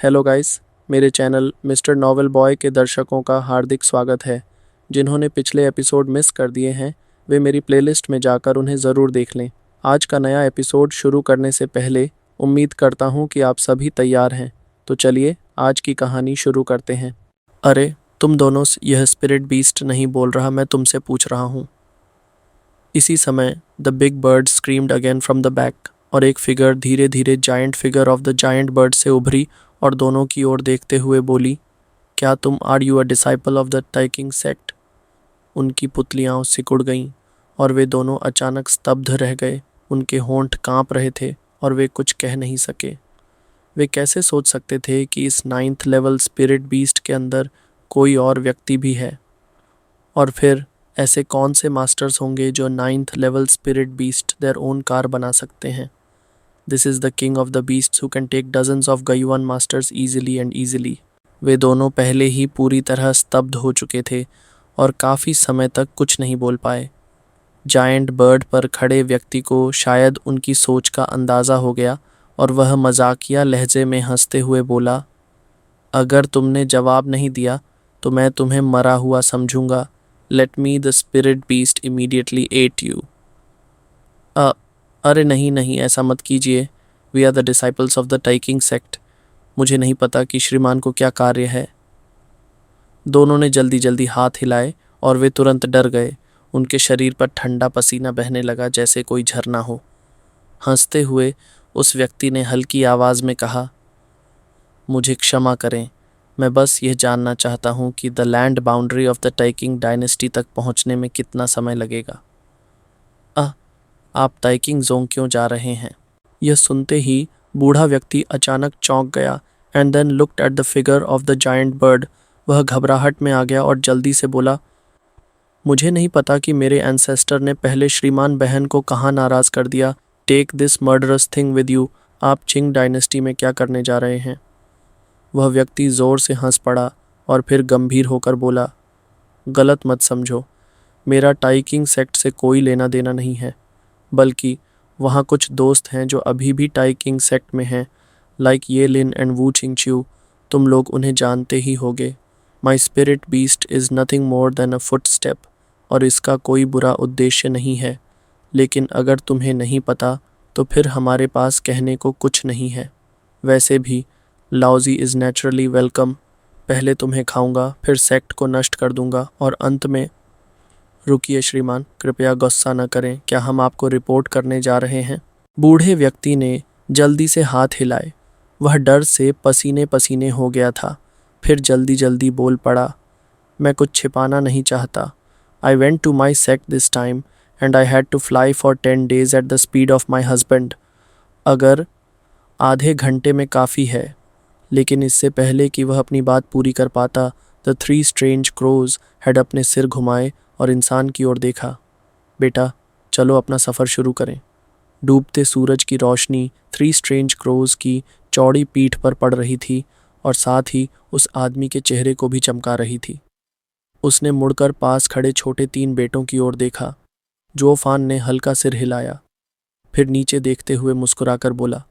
Hello guys, मेरे channel mister novel boy के दर्शकों का हार्दिक स्वागत है। जिन्होंने पिछले एपिसोड मिस कर दिए हैं वे मेरी प्लेलिस्ट में जाकर उन्हें ज़रूर देख लें। आज का नया एपिसोड शुरू करने से पहले उम्मीद करता हूँ कि आप सभी तैयार हैं। तो चलिए आज की कहानी शुरू करते हैं। अरे तुम दोनों, यह स्पिरिट बीस्ट नहीं बोल रहा, मैं तुमसे पूछ रहा हूँ। इसी समय the big bird screamed again from the back और एक फिगर धीरे धीरे giant figure of the giant bird से उभरी और दोनों की ओर देखते हुए बोली, क्या तुम are you a disciple of the Taiking sect? उनकी पुतलियां सिकुड़ गईं और वे दोनों अचानक स्तब्ध रह गए। उनके होंठ कांप रहे थे और वे कुछ कह नहीं सके। वे कैसे सोच सकते थे कि इस 9th लेवल स्पिरिट बीस्ट के अंदर कोई और व्यक्ति भी है? और फिर ऐसे कौन से मास्टर्स होंगे जो 9th level spirit beast their own car बना सकते हैं? This is the king of the beasts who can take dozens of given masters easily and easily. वे दोनों पहले ही पूरी तरह स्तब्ध हो चुके थे और काफ़ी समय तक कुछ नहीं बोल पाए। जायंट बर्ड पर खड़े व्यक्ति को शायद उनकी सोच का अंदाज़ा हो गया और वह मजाकिया लहजे में हंसते हुए बोला, अगर तुमने जवाब नहीं दिया तो मैं तुम्हें मरा हुआ समझूंगा। Let me the spirit beast immediately at you. अरे नहीं नहीं, ऐसा मत कीजिए। We are the disciples of the Taiking sect. मुझे नहीं पता कि श्रीमान को क्या कार्य है। दोनों ने जल्दी जल्दी हाथ हिलाए और वे तुरंत डर गए। उनके शरीर पर ठंडा पसीना बहने लगा जैसे कोई झरना हो। हंसते हुए उस व्यक्ति ने हल्की आवाज़ में कहा, मुझे क्षमा करें, मैं बस यह जानना चाहता हूँ कि the land boundary of the Taiking dynasty तक पहुँचने में कितना समय लगेगा। आप टाइकिंग जोन क्यों जा रहे हैं? यह सुनते ही बूढ़ा व्यक्ति अचानक चौंक गया and then looked at the figure of the giant bird. वह घबराहट में आ गया और जल्दी से बोला, मुझे नहीं पता कि मेरे एंसेस्टर ने पहले श्रीमान बहन को कहाँ नाराज़ कर दिया। Take this murderous thing with you. आप चिंग डायनेस्टी में क्या करने जा रहे हैं? वह व्यक्ति ज़ोर से हंस पड़ा और फिर गंभीर होकर बोला, गलत मत समझो, मेरा टाइकिंग सेक्ट से कोई लेना देना नहीं है, बल्कि वहाँ कुछ दोस्त हैं जो अभी भी टाइकिंग सेक्ट में हैं, लाइक ये लिन एंड वू चिंगच्यू। तुम लोग उन्हें जानते ही होगे। My spirit beast is nothing more than a foot step और इसका कोई बुरा उद्देश्य नहीं है। लेकिन अगर तुम्हें नहीं पता तो फिर हमारे पास कहने को कुछ नहीं है। वैसे भी लाउजी इज़ नेचुरली वेलकम। पहले तुम्हें खाऊंगा, फिर सेक्ट को नष्ट कर दूंगा और अंत में। रुकिए श्रीमान, कृपया गुस्सा न करें। क्या हम आपको रिपोर्ट करने जा रहे हैं? बूढ़े व्यक्ति ने जल्दी से हाथ हिलाए। वह डर से पसीने पसीने हो गया था। फिर जल्दी जल्दी बोल पड़ा, मैं कुछ छिपाना नहीं चाहता। I went to my sect this time and I had to fly for 10 days at the speed of my husband. अगर आधे घंटे में काफ़ी है, लेकिन इससे पहले कि वह अपनी बात पूरी कर पाता, द 3 स्ट्रेंज क्रोज हैड अपने सिर घुमाए और इंसान की ओर देखा। बेटा चलो अपना सफ़र शुरू करें। डूबते सूरज की रोशनी 3 स्ट्रेंज क्रोज की चौड़ी पीठ पर पड़ रही थी और साथ ही उस आदमी के चेहरे को भी चमका रही थी। उसने मुड़कर पास खड़े छोटे 3 बेटों की ओर देखा। जोफान ने हल्का सिर हिलाया, फिर नीचे देखते हुए मुस्कुराकर बोला,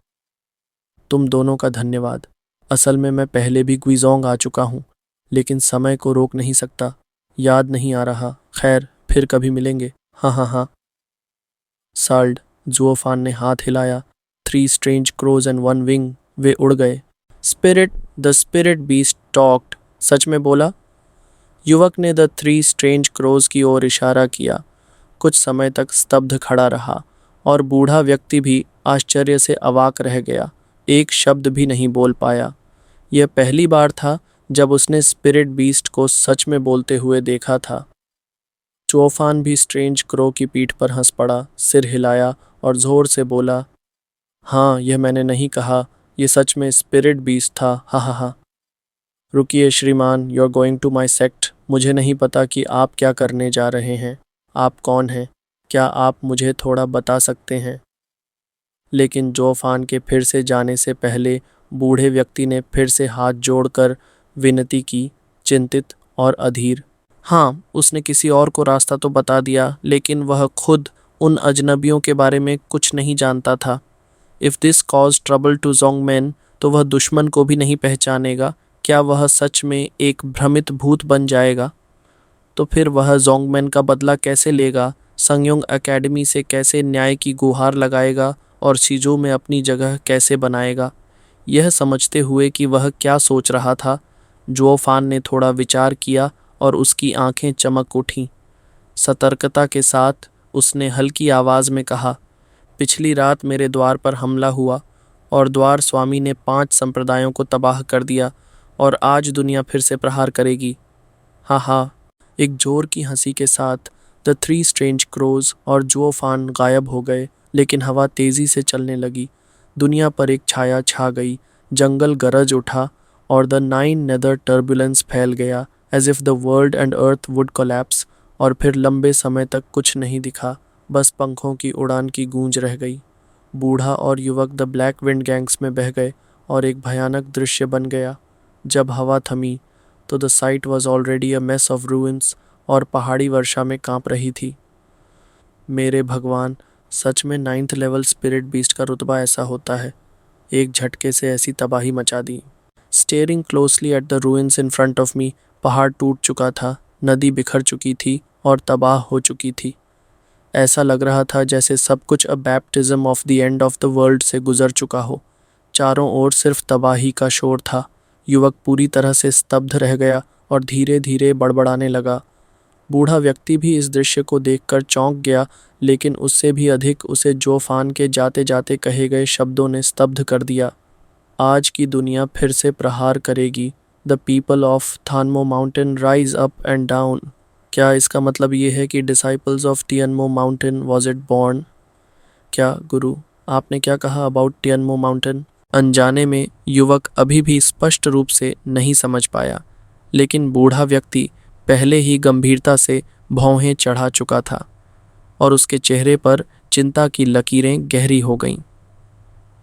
तुम दोनों का धन्यवाद। असल में मैं पहले भी ग्विजोंग आ चुका हूँ, लेकिन समय को रोक नहीं सकता। याद नहीं आ रहा। खैर, फिर कभी मिलेंगे। हाँ हाँ हाँ। साल्ड, जुओफान ने हाथ हिलाया। 3 स्ट्रेंज क्रोज एंड 1 विंग। वे उड़ गए। Spirit, the spirit beast talked. सच में बोला? युवक ने द 3 स्ट्रेंज क्रोज की ओर इशारा किया। कुछ समय तक स्तब्ध खड़ा रहा और बूढ़ा व्यक्ति भी आश्चर्य से अवाक रह गया। एक शब्द भी नहीं बोल पाया। यह पहली बार था जब उसने स्पिरिट बीस्ट को सच में बोलते हुए देखा था। चोफान भी स्ट्रेंज क्रो की पीठ पर हंस पड़ा, सिर हिलाया और जोर से बोला, हाँ, यह मैंने नहीं कहा, यह सच में स्पिरिट बीस्ट था। हा हा हा। रुकिए श्रीमान, you are going to my sect. मुझे नहीं पता कि आप क्या करने जा रहे हैं। आप कौन हैं? क्या आप मुझे थोड़ा बता सकते हैं? लेकिन जोफान के फिर से जाने से पहले बूढ़े व्यक्ति ने फिर से हाथ जोड़कर विनती की, चिंतित और अधीर। हाँ, उसने किसी और को रास्ता तो बता दिया, लेकिन वह खुद उन अजनबियों के बारे में कुछ नहीं जानता था। If this cause trouble to Jongmen, तो वह दुश्मन को भी नहीं पहचानेगा। क्या वह सच में एक भ्रमित भूत बन जाएगा? तो फिर वह जोंगमैन का बदला कैसे लेगा, संगयोंग एकेडमी से कैसे न्याय की गुहार लगाएगा और सीजो में अपनी जगह कैसे बनाएगा? यह समझते हुए कि वह क्या सोच रहा था, जुओ फान ने थोड़ा विचार किया और उसकी आंखें चमक उठीं। सतर्कता के साथ उसने हल्की आवाज़ में कहा, पिछली रात मेरे द्वार पर हमला हुआ और द्वार स्वामी ने 5 संप्रदायों को तबाह कर दिया और आज दुनिया फिर से प्रहार करेगी। हाँ हाँ। एक जोर की हंसी के साथ द 3 स्ट्रेंज क्रोज और जुओ फान गायब हो गए, लेकिन हवा तेज़ी से चलने लगी। दुनिया पर एक छाया छा गई, जंगल गरज उठा और द 9 नेदर टर्बुलेंस फैल गया as if the world and earth would collapse. और फिर लंबे समय तक कुछ नहीं दिखा, बस पंखों की उड़ान की गूंज रह गई। बूढ़ा और युवक द ब्लैक विंड गैंग्स में बह गए और एक भयानक दृश्य बन गया। जब हवा थमी तो the site was already a mess of ruins और पहाड़ी वर्षा में कांप रही थी। मेरे भगवान, सच में 9th लेवल स्पिरिट बीस्ट का रुतबा ऐसा होता है। एक झटके से ऐसी तबाही मचा दी। Staring closely at the ruins in front of me, पहाड़ टूट चुका था, नदी बिखर चुकी थी और तबाह हो चुकी थी। ऐसा लग रहा था जैसे सब कुछ a baptism of the end of the world से गुजर चुका हो। चारों ओर सिर्फ तबाही का शोर था। युवक पूरी तरह से स्तब्ध रह गया और धीरे धीरे बड़बड़ाने लगा। बूढ़ा व्यक्ति भी इस दृश्य को देखकर चौंक गया, लेकिन उससे भी अधिक उसे जो फान के जाते जाते कहे गए शब्दों ने स्तब्ध कर दिया। आज की दुनिया फिर से प्रहार करेगी। The people of Thanmo mountain rise up and down. क्या इसका मतलब ये है कि disciples of Tianmo mountain was it born? क्या गुरु, आपने क्या कहा अबाउट टियनमो माउंटेन? अनजाने में युवक अभी भी स्पष्ट रूप से नहीं समझ पाया, लेकिन बूढ़ा व्यक्ति पहले ही गंभीरता से भौहें चढ़ा चुका था और उसके चेहरे पर चिंता की लकीरें गहरी हो गईं।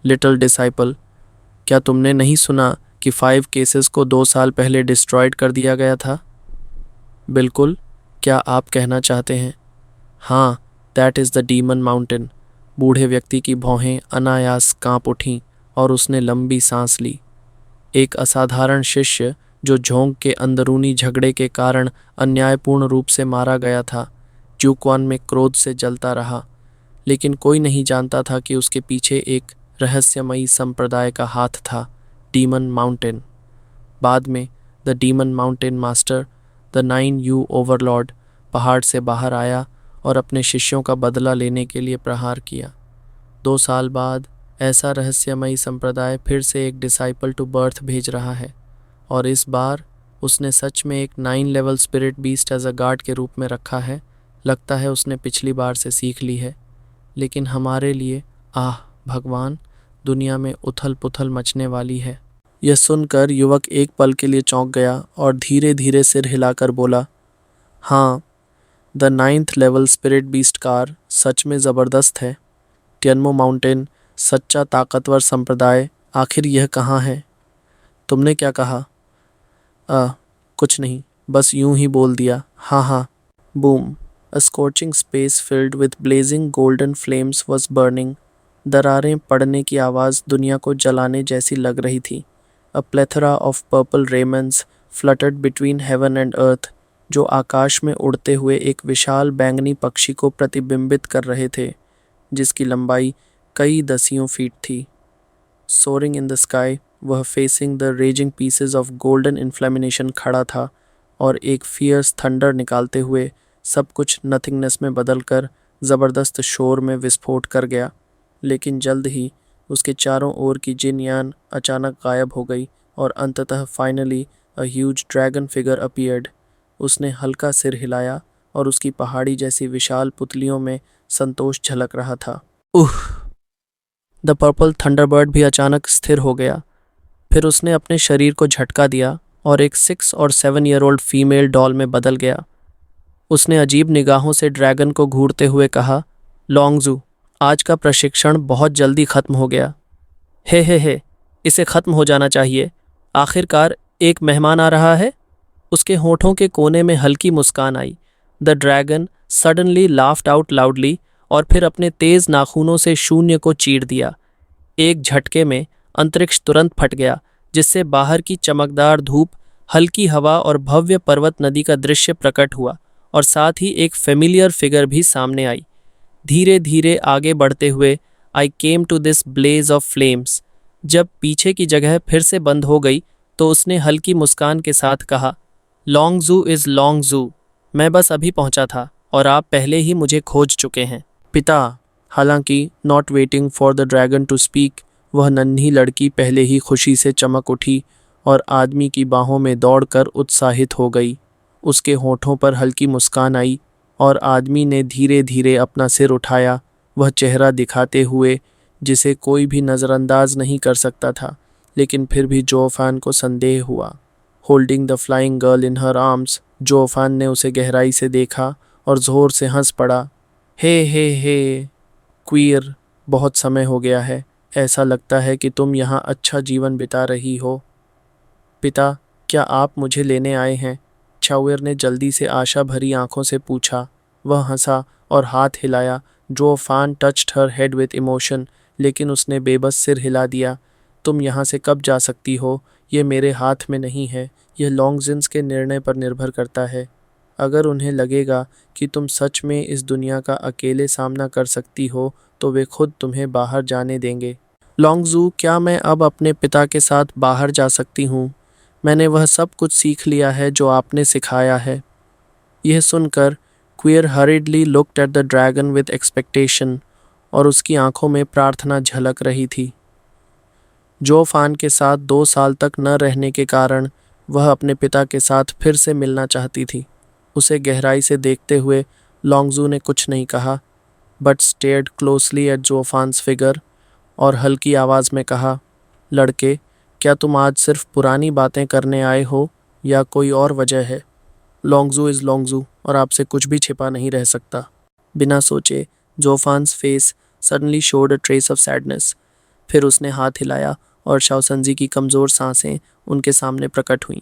लिटिल डिसाइपल, क्या तुमने नहीं सुना कि 5 केसेस को 2 साल पहले डिस्ट्रॉयड कर दिया गया था? बिल्कुल। क्या आप कहना चाहते हैं? हाँ, that is the demon mountain. बूढ़े व्यक्ति की भौहें अनायास कांप उठीं और उसने लंबी सांस ली। एक असाधारण शिष्य जो झोंक के अंदरूनी झगड़े के कारण अन्यायपूर्ण रूप से मारा गया था, जूक्वान में क्रोध से जलता रहा, लेकिन कोई नहीं जानता था कि उसके पीछे एक रहस्यमयी संप्रदाय का हाथ था, डीमन माउंटेन। बाद में the demon mountain master, the 9 you Overlord, पहाड़ से बाहर आया और अपने शिष्यों का बदला लेने के लिए प्रहार किया। 2 साल बाद ऐसा रहस्यमयी संप्रदाय फिर से एक डिसाइपल टू बर्थ भेज रहा है, और इस बार उसने सच में एक 9 level spirit beast as a guard के रूप में रखा है। लगता है उसने पिछली बार से सीख ली है। लेकिन हमारे लिए, आह भगवान, दुनिया में उथल पुथल मचने वाली है। यह सुनकर युवक एक पल के लिए चौंक गया और धीरे धीरे सिर हिलाकर बोला, हाँ, the 9th level spirit beast car सच में ज़बरदस्त है। टियनमो माउंटेन, सच्चा ताकतवर संप्रदाय, आखिर यह कहाँ है? तुमने क्या कहा? कुछ नहीं, बस यूं ही बोल दिया। हाँ हाँ। Boom. A scorching space filled with blazing golden flames was burning. दरारें पड़ने की आवाज़ दुनिया को जलाने जैसी लग रही थी। A plethora of purple Raymonds fluttered between heaven and earth, जो आकाश में उड़ते हुए एक विशाल बैंगनी पक्षी को प्रतिबिंबित कर रहे थे, जिसकी लंबाई कई दसियों फीट थी। सोरिंग इन द स्काई, वह facing the raging pieces of golden inflammation खड़ा था और एक फियर्स थंडर निकालते हुए सब कुछ नथिंगनेस में बदलकर ज़बरदस्त शोर में विस्फोट कर गया। लेकिन जल्द ही उसके चारों ओर की जिनयान अचानक गायब हो गई और अंततः फाइनली अ ह्यूज ड्रैगन फिगर अपीयर्ड। उसने हल्का सिर हिलाया और उसकी पहाड़ी जैसी विशाल पुतलियों में संतोष झलक रहा था। द पर्पल थंडरबर्ड भी अचानक स्थिर हो गया। फिर उसने अपने शरीर को झटका दिया और एक 6 और 7 ईयर ओल्ड फीमेल डॉल में बदल गया। उसने अजीब निगाहों से ड्रैगन को घूरते हुए कहा, लॉन्गजू, आज का प्रशिक्षण बहुत जल्दी खत्म हो गया। हे, इसे खत्म हो जाना चाहिए। आखिरकार एक मेहमान आ रहा है। उसके होठों के कोने में हल्की मुस्कान आई। The dragon suddenly laughed out loudly और फिर अपने तेज नाखूनों से शून्य को चीर दिया। एक झटके में अंतरिक्ष तुरंत फट गया, जिससे बाहर की चमकदार धूप, हल्की हवा और भव्य पर्वत नदी का दृश्य प्रकट हुआ और साथ ही एक फेमिलियर फिगर भी सामने आई। धीरे धीरे आगे बढ़ते हुए I came to this blaze of flames. जब पीछे की जगह फिर से बंद हो गई तो उसने हल्की मुस्कान के साथ कहा, लॉन्ग जू इज़ लॉन्ग जू। मैं बस अभी पहुंचा था और आप पहले ही मुझे खोज चुके हैं। पिता, हालांकि not waiting for the dragon to speak, वह नन्ही लड़की पहले ही खुशी से चमक उठी और आदमी की बाहों में दौड़कर उत्साहित हो गई। उसके होठों पर हल्की मुस्कान आई और आदमी ने धीरे धीरे अपना सिर उठाया, वह चेहरा दिखाते हुए जिसे कोई भी नज़रअंदाज नहीं कर सकता था। लेकिन फिर भी जोफान को संदेह हुआ। Holding the flying girl in her arms, Jofan ने उसे गहराई से देखा और ज़ोर से हंस पड़ा। हे, क्वीर, बहुत समय हो गया है। ऐसा लगता है कि तुम यहाँ अच्छा जीवन बिता रही हो। पिता, क्या आप मुझे लेने आए हैं? चाउर ने जल्दी से आशा भरी आंखों से पूछा। वह हंसा और हाथ हिलाया। Jofan touched her head with emotion, लेकिन उसने बेबस सिर हिला दिया। तुम यहाँ से कब जा सकती हो, ये मेरे हाथ में नहीं है। यह लॉन्गजिन्स के निर्णय पर निर्भर करता है। अगर उन्हें लगेगा कि तुम सच में इस दुनिया का अकेले सामना कर सकती हो तो वे खुद तुम्हें बाहर जाने देंगे। लॉन्गजू, क्या मैं अब अपने पिता के साथ बाहर जा सकती हूँ? मैंने वह सब कुछ सीख लिया है जो आपने सिखाया है। यह सुनकर queer हरिडली looked at the dragon with expectation, और उसकी आंखों में प्रार्थना झलक रही थी। जोफान के साथ 2 साल तक न रहने के कारण वह अपने पिता के साथ फिर से मिलना चाहती थी। उसे गहराई से देखते हुए लॉन्गजू ने कुछ नहीं कहा, but stared closely at Jofan's figure और हल्की आवाज़ में कहा, लड़के, क्या तुम आज सिर्फ पुरानी बातें करने आए हो या कोई और वजह है? लॉन्गजू इज़ लॉन्गजू और आपसे कुछ भी छिपा नहीं रह सकता। बिना सोचे Jofan's face suddenly showed a trace of sadness. फिर उसने हाथ हिलाया और शाओसंजी की कमज़ोर सांसें उनके सामने प्रकट हुईं।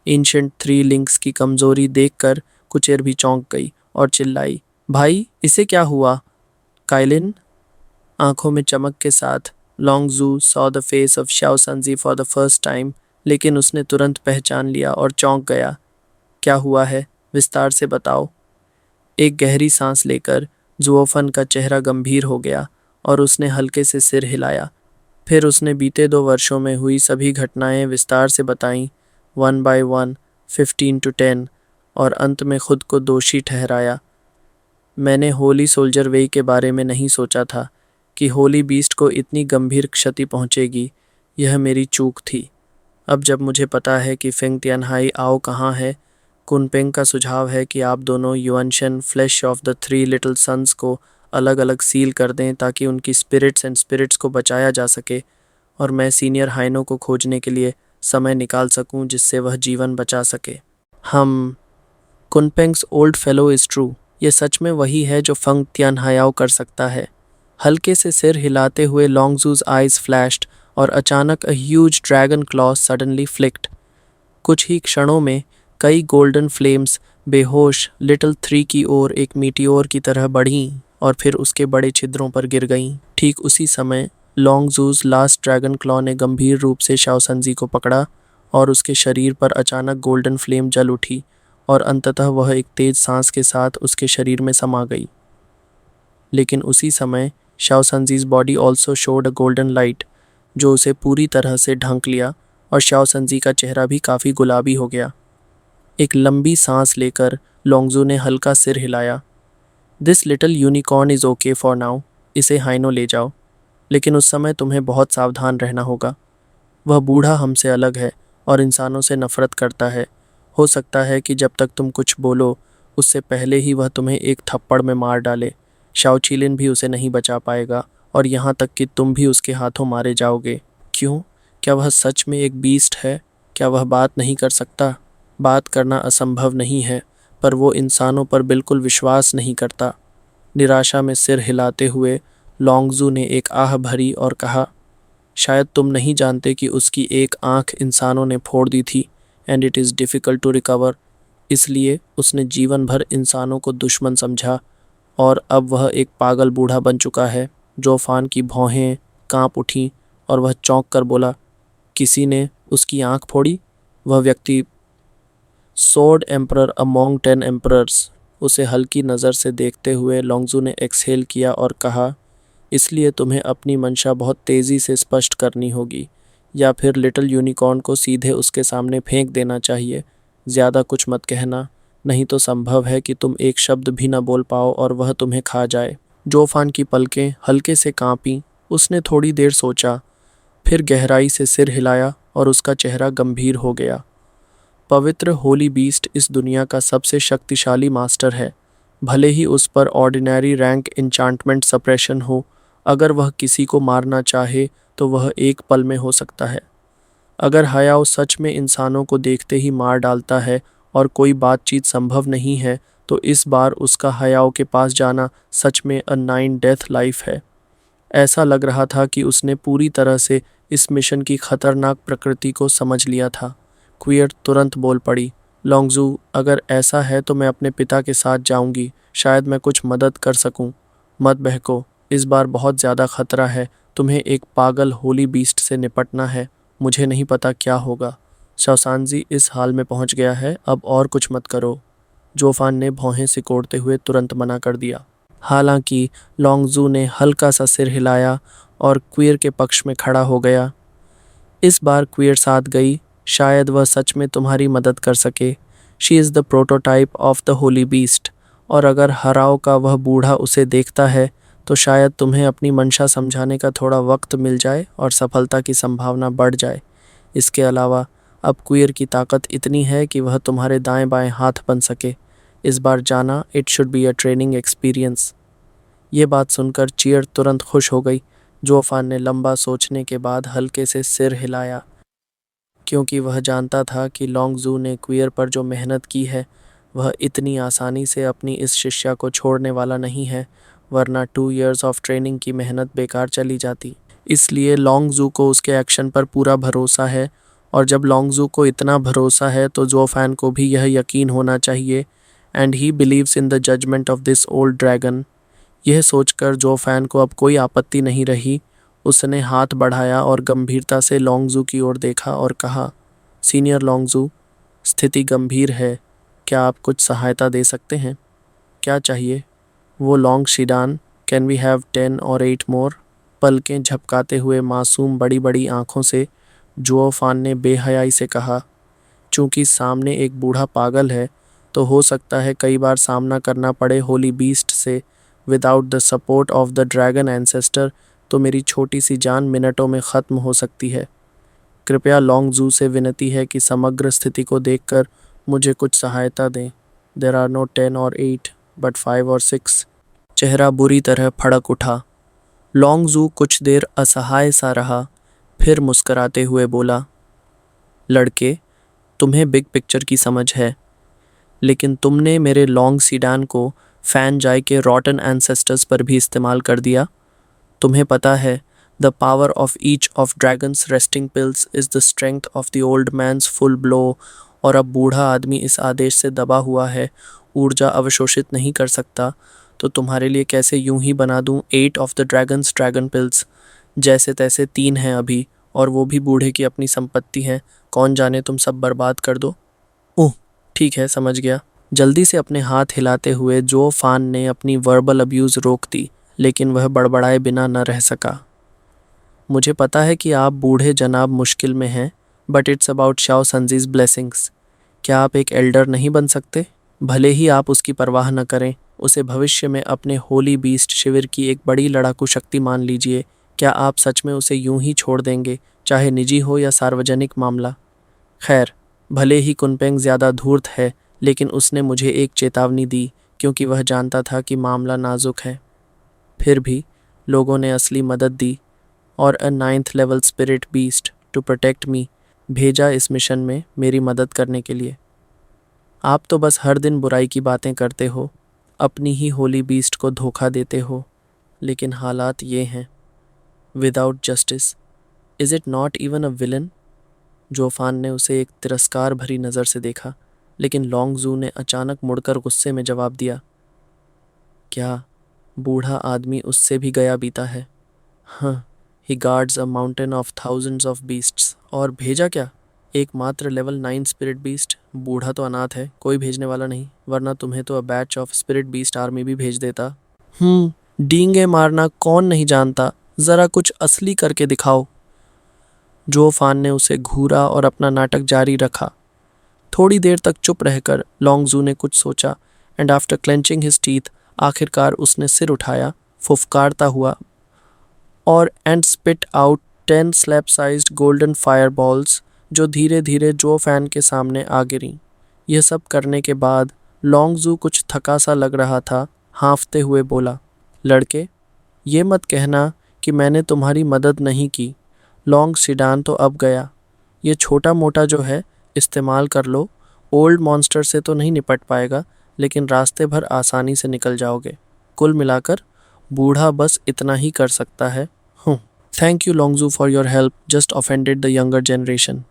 एंशिएंट 3 लिंक्स की कमज़ोरी देखकर कुचेर भी चौंक गई और चिल्लाई, भाई, इसे क्या हुआ? काइलिन? आंखों में चमक के साथ Longju saw the face of Shaosanji for the first time, लेकिन उसने तुरंत पहचान लिया और चौंक गया। क्या हुआ है? विस्तार से बताओ। एक गहरी सांस लेकर जुओफन का चेहरा गंभीर हो गया और उसने हल्के से सिर हिलाया। फिर उसने बीते 2 वर्षों में हुई सभी घटनाएं विस्तार से बताईं, 1 by 1, 15 to 10, और अंत में खुद को दोषी ठहराया। मैंने होली सोल्जर वे के बारे में नहीं सोचा था कि होली बीस्ट को इतनी गंभीर क्षति पहुंचेगी। यह मेरी चूक थी। अब जब मुझे पता है कि फेंग तियानहाई आओ कहाँ है, कुनपेंग का सुझाव है कि आप दोनों Yuanshan flash of the 3 little sons को अलग अलग सील कर दें ताकि उनकी स्पिरिट्स को बचाया जा सके और मैं सीनियर हाइनो को खोजने के लिए समय निकाल सकूं जिससे वह जीवन बचा सके। कुनपेंग्स ओल्ड फेलो इज़ ट्रू। ये सच में वही है जो फेंग तियानहाई कर सकता है। हल्के से सिर हिलाते हुए लॉन्गजू's आइज फ्लैश्ड और अचानक a huge dragon claw suddenly flicked. कुछ ही क्षणों में कई गोल्डन फ्लेम्स बेहोश लिटिल 3 की ओर एक मीटियोर की तरह बढ़ीं और फिर उसके बड़े छिद्रों पर गिर गईं। ठीक उसी समय लॉन्गजू's लास्ट ड्रैगन क्लॉ ने गंभीर रूप से शाओसंजी को पकड़ा और उसके शरीर पर अचानक गोल्डन फ्लेम जल उठी और अंततः वह एक तेज सांस के साथ उसके शरीर में समा गई। लेकिन उसी समय Shaosanji's body also showed a golden light जो उसे पूरी तरह से ढंक लिया और शाओसंजी का चेहरा भी काफ़ी गुलाबी हो गया। एक लंबी सांस लेकर लॉन्गजू ने हल्का सिर हिलाया। This little unicorn is okay for now. इसे हाइनो ले जाओ, लेकिन उस समय तुम्हें बहुत सावधान रहना होगा। वह बूढ़ा हमसे अलग है और इंसानों से नफरत करता है। हो सकता है कि जब तक तुम कुछ बोलो उससे पहले ही वह तुम्हें एक थप्पड़ में मार डाले। शाओचिलिन भी उसे नहीं बचा पाएगा और यहाँ तक कि तुम भी उसके हाथों मारे जाओगे। क्यों? क्या वह सच में एक बीस्ट है? क्या वह बात नहीं कर सकता? बात करना असंभव नहीं है, पर वो इंसानों पर बिल्कुल विश्वास नहीं करता। निराशा में सिर हिलाते हुए लॉन्गजू ने एक आह भरी और कहा, शायद तुम नहीं जानते कि उसकी एक आंख इंसानों ने फोड़ दी थी and it is difficult to recover. इसलिए उसने जीवन भर इंसानों को दुश्मन समझा और अब वह एक पागल बूढ़ा बन चुका है। जोफान की भौहें कांप उठीं और वह चौंक कर बोला, किसी ने उसकी आंख फोड़ी? वह व्यक्ति, सोर्ड एम्परर अमोंग 10 एम्परर्स। उसे हल्की नज़र से देखते हुए लोंगजू ने एक्सहेल किया और कहा, इसलिए तुम्हें अपनी मंशा बहुत तेज़ी से स्पष्ट करनी होगी, या फिर लिटिल यूनिकॉर्न को सीधे उसके सामने फेंक देना चाहिए। ज़्यादा कुछ मत कहना, नहीं तो संभव है कि तुम एक शब्द भी न बोल पाओ और वह तुम्हें खा जाए। जोफान की पलकें हल्के से कांपीं। उसने थोड़ी देर सोचा, फिर गहराई से सिर हिलाया और उसका चेहरा गंभीर हो गया। पवित्र होली बीस्ट इस दुनिया का सबसे शक्तिशाली मास्टर है। भले ही उस पर ऑर्डिनरी रैंक इंचांटमेंट सप्रेशन हो, अगर वह किसी को मारना चाहे तो वह एक पल में हो सकता है। अगर हयाओ सच में इंसानों को देखते ही मार डालता है और कोई बातचीत संभव नहीं है, तो इस बार उसका हयाओ के पास जाना सच में अ 9 डेथ लाइफ है। ऐसा लग रहा था कि उसने पूरी तरह से इस मिशन की खतरनाक प्रकृति को समझ लिया था। क्वियर तुरंत बोल पड़ी, लोंगजू, अगर ऐसा है तो मैं अपने पिता के साथ जाऊंगी, शायद मैं कुछ मदद कर सकूं। मत बहको, इस बार बहुत ज़्यादा खतरा है। तुम्हें एक पागल होली बीस्ट से निपटना है। मुझे नहीं पता क्या होगा। शाओसांजी इस हाल में पहुंच गया है, अब और कुछ मत करो। जोफान ने भौहें सिकोड़ते हुए तुरंत मना कर दिया। हालांकि लोंगजू ने हल्का सा सिर हिलाया और क्वियर के पक्ष में खड़ा हो गया। इस बार क्वियर साथ गई, शायद वह सच में तुम्हारी मदद कर सके। She is the prototype of the Holi beast, और अगर हराओ का वह बूढ़ा उसे देखता है तो शायद तुम्हें अपनी मंशा समझाने का थोड़ा वक्त मिल जाए और सफलता की संभावना बढ़ जाए। इसके अलावा अब क्वियर की ताकत इतनी है कि वह तुम्हारे दाएं बाएं हाथ बन सके। इस बार जाना, it should be a training experience. ये बात सुनकर चियर तुरंत खुश हो गई। जोफान ने लंबा सोचने के बाद हल्के से सिर हिलाया, क्योंकि वह जानता था कि लोंगजू ने क्वियर पर जो मेहनत की है वह इतनी आसानी से अपनी इस शिष्या को छोड़ने वाला नहीं है, वरना 2 इयर्स ऑफ ट्रेनिंग की मेहनत बेकार चली जाती। इसलिए लोंगजू को उसके एक्शन पर पूरा भरोसा है, और जब लोंगजू को इतना भरोसा है तो जोफान को भी यह यकीन होना चाहिए, and he believes in the judgement of this old dragon. यह सोचकर जोफान को अब कोई आपत्ति नहीं रही। उसने हाथ बढ़ाया और गंभीरता से लोंगजू की ओर देखा और कहा, सीनियर लोंगजू, स्थिति गंभीर है, क्या आप कुछ सहायता दे सकते हैं? क्या चाहिए? वो लॉन्ग शिडान, कैन वी हैव 10 और 8 मोर? पलकें झपकाते हुए मासूम बड़ी बड़ी आंखों से जोफान ने बेहयाई से कहा। चूंकि सामने एक बूढ़ा पागल है, तो हो सकता है कई बार सामना करना पड़े होली बीस्ट से। Without the support of the dragon ancestor तो मेरी छोटी सी जान मिनटों में ख़त्म हो सकती है। कृपया लोंगजू से विनती है कि समग्र स्थिति को देखकर मुझे कुछ सहायता दें। देर आर नो 10 और 8 बट 5 और 6। चेहरा बुरी तरह फड़क उठा। लोंगजू कुछ देर असहाय सा रहा, फिर मुस्कराते हुए बोला, लड़के, तुम्हें बिग पिक्चर की समझ है, लेकिन तुमने मेरे लॉन्ग सीडान को फैन जाय के रॉटन एंसेस्टर्स पर भी इस्तेमाल कर दिया। तुम्हें पता है, the power of each of dragons resting pills is the strength of the old man's full blow. और अब बूढ़ा आदमी इस आदेश से दबा हुआ है, ऊर्जा अवशोषित नहीं कर सकता, तो तुम्हारे लिए कैसे यूं ही बना दूं 8 of the dragons dragon pills? जैसे तैसे 3 हैं अभी, और वो भी बूढ़े की अपनी संपत्ति है। कौन जाने तुम सब बर्बाद कर दो। ओह, ठीक है, समझ गया। जल्दी से अपने हाथ हिलाते हुए जोफान ने अपनी वर्बल अब्यूज़ रोक दी, लेकिन वह बड़बड़ाए बिना न रह सका। मुझे पता है कि आप बूढ़े जनाब मुश्किल में हैं, but it's about Shao Sanji's blessings. क्या आप एक एल्डर नहीं बन सकते? भले ही आप उसकी परवाह न करें, उसे भविष्य में अपने होली बीस्ट शिविर की एक बड़ी लड़ाकू शक्ति मान लीजिए। क्या आप सच में उसे यूं ही छोड़ देंगे, चाहे निजी हो या सार्वजनिक मामला? खैर, भले ही कुनपेंग ज़्यादा धूर्त है, लेकिन उसने मुझे एक चेतावनी दी, क्योंकि वह जानता था कि मामला नाजुक है। फिर भी लोगों ने असली मदद दी, और a 9th level spirit beast to protect me भेजा इस मिशन में मेरी मदद करने के लिए। आप तो बस हर दिन बुराई की बातें करते हो, अपनी ही होली बीस्ट को धोखा देते हो, लेकिन हालात ये हैं। Without justice, is it not even a villain? Jofan ने उसे एक तिरस्कार भरी नज़र से देखा, लेकिन लोंगजू ने अचानक मुड़कर गुस्से में जवाब दिया, क्या बूढ़ा आदमी उससे भी गया बीता है? हाँ, he guards a mountain of thousands of beasts. और भेजा क्या? एकमात्र लेवल 9 स्पिरिट बीस्ट। बूढ़ा तो अनाथ है, कोई भेजने वाला नहीं, वरना तुम्हें तो a batch of spirit beast army भी भेज देता। डींगे मारना कौन नहीं जानता, जरा कुछ असली करके दिखाओ। जो फान ने उसे घूरा और अपना नाटक जारी रखा। थोड़ी देर तक चुप रहकर लॉन्गजू ने कुछ सोचा, and after clenching his teeth आखिरकार उसने सिर उठाया, फुफकारता हुआ, और and spit out 10 slab sized golden fire balls, जो धीरे धीरे जो फैन के सामने आ गिरी। यह सब करने के बाद लॉन्गजू कुछ थका सा लग रहा था। हाँफते हुए बोला, लड़के, ये मत कहना कि मैंने तुम्हारी मदद नहीं की। लॉन्ग सीडान तो अब गया, ये छोटा मोटा जो है इस्तेमाल कर लो। ओल्ड मॉन्स्टर से तो नहीं निपट पाएगा, लेकिन रास्ते भर आसानी से निकल जाओगे। कुल मिलाकर बूढ़ा बस इतना ही कर सकता है। Thank you Longju for your help, just offended the younger generation.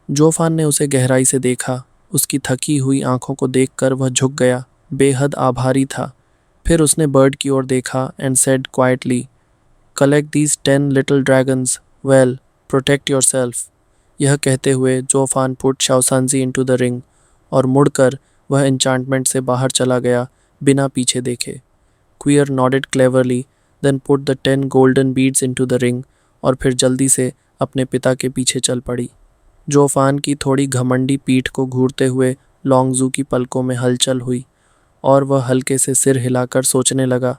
Jofan ने उसे गहराई से देखा। उसकी थकी हुई आंखों को देखकर वह झुक गया, बेहद आभारी था। फिर उसने बर्ड की ओर देखा and said quietly, collect these 10 little dragons, well protect your self. यह कहते हुए जोफान पुट शाओसांजी इनटू द रिंग, और मुड़कर वह एन्चांटमेंट से बाहर चला गया बिना पीछे देखे। Quier nodded cleverly, then put the 10 golden beads into the ring, और फिर जल्दी से अपने पिता के पीछे चल पड़ी। जोफान की थोड़ी घमंडी पीठ को घूरते हुए लॉन्गजू की पलकों में हलचल हुई, और वह हल्के से सिर हिलाकर सोचने लगा।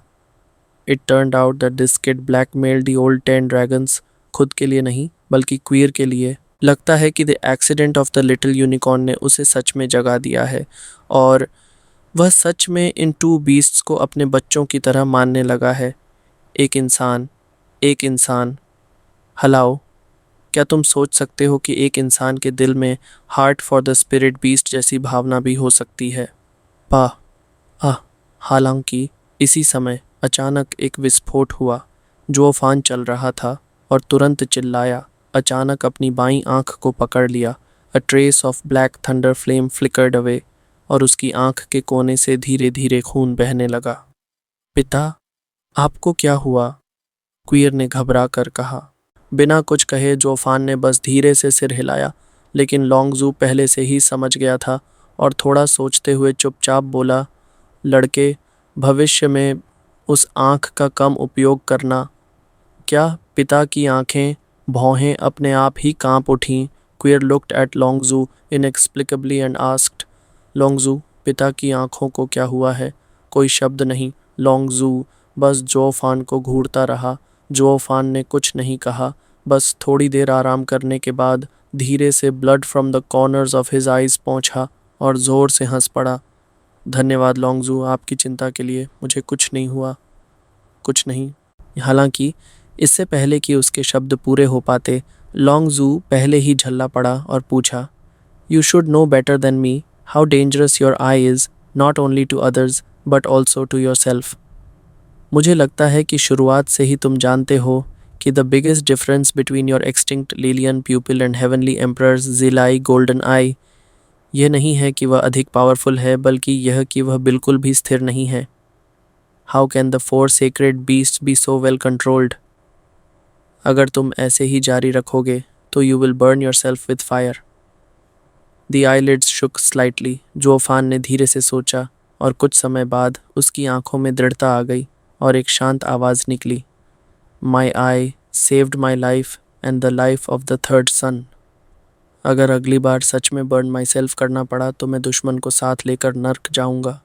It turned out that this kid blackmailed the old 10 dragons, खुद के लिए नहीं बल्कि क्वियर के लिए। लगता है कि the accident of the little unicorn ने उसे सच में जगा दिया है, और वह सच में इन 2 बीस्ट्स को अपने बच्चों की तरह मानने लगा है। एक इंसान। हलाओ, क्या तुम सोच सकते हो कि एक इंसान के दिल में heart for the spirit beast जैसी भावना भी हो सकती है? हालांकि इसी समय अचानक एक विस्फोट हुआ। जोफान चल रहा था और तुरंत चिल्लाया, अचानक अपनी बाईं आंख को पकड़ लिया। अ trace of black thunder flame flickered away, और उसकी आंख के कोने से धीरे धीरे खून बहने लगा। पिता, आपको क्या हुआ? क्वियर ने घबरा कर कहा। बिना कुछ कहे जोफान ने बस धीरे से सिर हिलाया, लेकिन लॉन्गजू पहले से ही समझ गया था और थोड़ा सोचते हुए चुपचाप बोला, लड़के, भविष्य में उस आँख का कम उपयोग करना। क्या? पिता की आंखें, भौहें अपने आप ही कांप उठीं। Queer looked at Longju inexplicably and asked, Longju, पिता की आंखों को क्या हुआ है? कोई शब्द नहीं। लॉन्गजू बस जोफान को घूरता रहा। जोफान ने कुछ नहीं कहा, बस थोड़ी देर आराम करने के बाद धीरे से blood from the corners of his eyes पहुंचा और ज़ोर से हंस पड़ा। धन्यवाद लॉन्गजू, आपकी चिंता के लिए। मुझे कुछ नहीं हुआ, कुछ नहीं। हालांकि इससे पहले कि उसके शब्द पूरे हो पाते, लॉन्गजू पहले ही झल्ला पड़ा और पूछा, you should know better than me how dangerous your eye is, not only to others but also to yourself. मुझे लगता है कि शुरुआत से ही तुम जानते हो कि the biggest difference between your extinct Lilian pupil and heavenly emperor's Jilai golden eye, यह नहीं है कि वह अधिक पावरफुल है, बल्कि यह कि वह बिल्कुल भी स्थिर नहीं है। How can the 4 sacred beast be so well controlled? अगर तुम ऐसे ही जारी रखोगे तो you will burn yourself with fire. The eyelids shook slightly. Jofan ने धीरे से सोचा, और कुछ समय बाद उसकी आंखों में दृढ़ता आ गई और एक शांत आवाज़ निकली, my eye saved my life and the life of the third son. अगर अगली बार सच में बर्न माई सेल्फ करना पड़ा तो मैं दुश्मन को साथ लेकर नर्क जाऊंगा।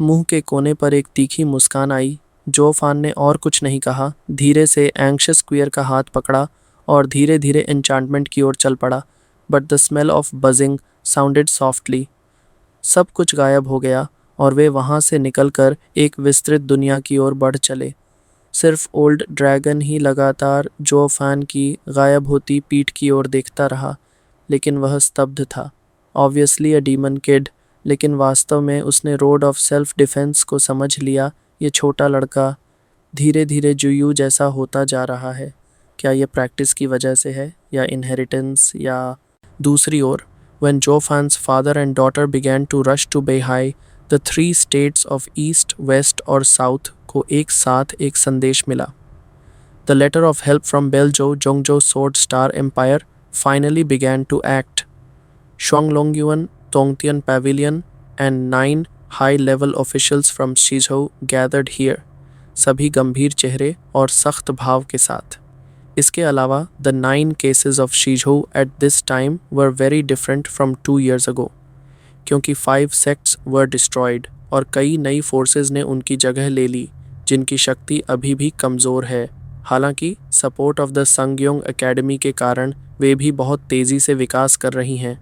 मुंह के कोने पर एक तीखी मुस्कान आई। जोफान ने और कुछ नहीं कहा, धीरे से एंग्शियस क्वियर का हाथ पकड़ा और धीरे धीरे एन्चांटमेंट की ओर चल पड़ा। But the smell of buzzing sounded softly. सब कुछ गायब हो गया और वे वहाँ से निकलकर एक विस्तृत दुनिया की ओर बढ़ चले। सिर्फ ओल्ड ड्रैगन ही लगातार जोफान की गायब होती पीठ की ओर देखता रहा, लेकिन वह स्तब्ध था। ऑब्वियसली अ डीमन किड, लेकिन वास्तव में उसने रोड ऑफ सेल्फ डिफेंस को समझ लिया। ये छोटा लड़का धीरे धीरे जुयू जैसा होता जा रहा है। क्या ये प्रैक्टिस की वजह से है या इनहेरिटेंस या? दूसरी ओर, when Jofan's father and daughter began to rush to Beihai, the 3 states of east, west और साउथ को एक साथ एक संदेश मिला। The letter of help from Belzhou Zhongzhou Sword Star Empire finally began to act. Shuanglongyuan Tongtian Pavilion and 9 high-level officials from Shizhou gathered here, सभी गंभीर चेहरे और सख्त भाव के साथ। इसके अलावा the 9 cases of Shizhou at this time were very different from 2 years ago, क्योंकि 5 sects were destroyed और कई नई फोर्सेस ने उनकी जगह ले ली जिनकी शक्ति अभी भी कमज़ोर है। हालांकि सपोर्ट ऑफ द संगयोंग एकेडमी के कारण वे भी बहुत तेज़ी से विकास कर रही हैं।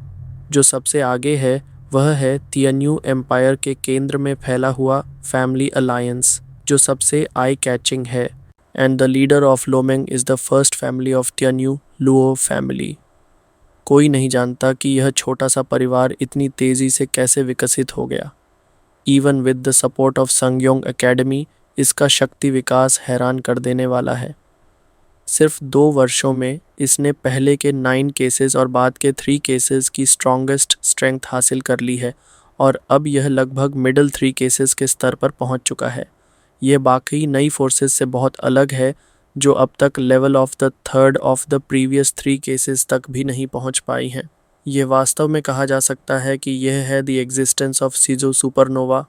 जो सबसे आगे है वह है तियन्यू एम्पायर के केंद्र में फैला हुआ फैमिली अलायंस, जो सबसे आई कैचिंग है। And the leader of Lomeng is the first family of Tianyu Luo family. कोई नहीं जानता कि यह छोटा सा परिवार इतनी तेज़ी से कैसे विकसित हो गया। Even with the support of Sangyong academy, इसका शक्ति विकास हैरान कर देने वाला है। सिर्फ 2 वर्षों में इसने पहले के 9 केसेस और बाद के 3 केसेस की स्ट्रॉन्गेस्ट स्ट्रेंथ हासिल कर ली है और अब यह लगभग मिडिल 3 केसेस के स्तर पर पहुंच चुका है। यह बाकी नई फोर्सेस से बहुत अलग है जो अब तक level of the third of the previous 3 cases तक भी नहीं पहुंच पाई हैं। ये वास्तव में कहा जा सकता है कि यह है द एग्जिस्टेंस ऑफ सीजो सुपरनोवा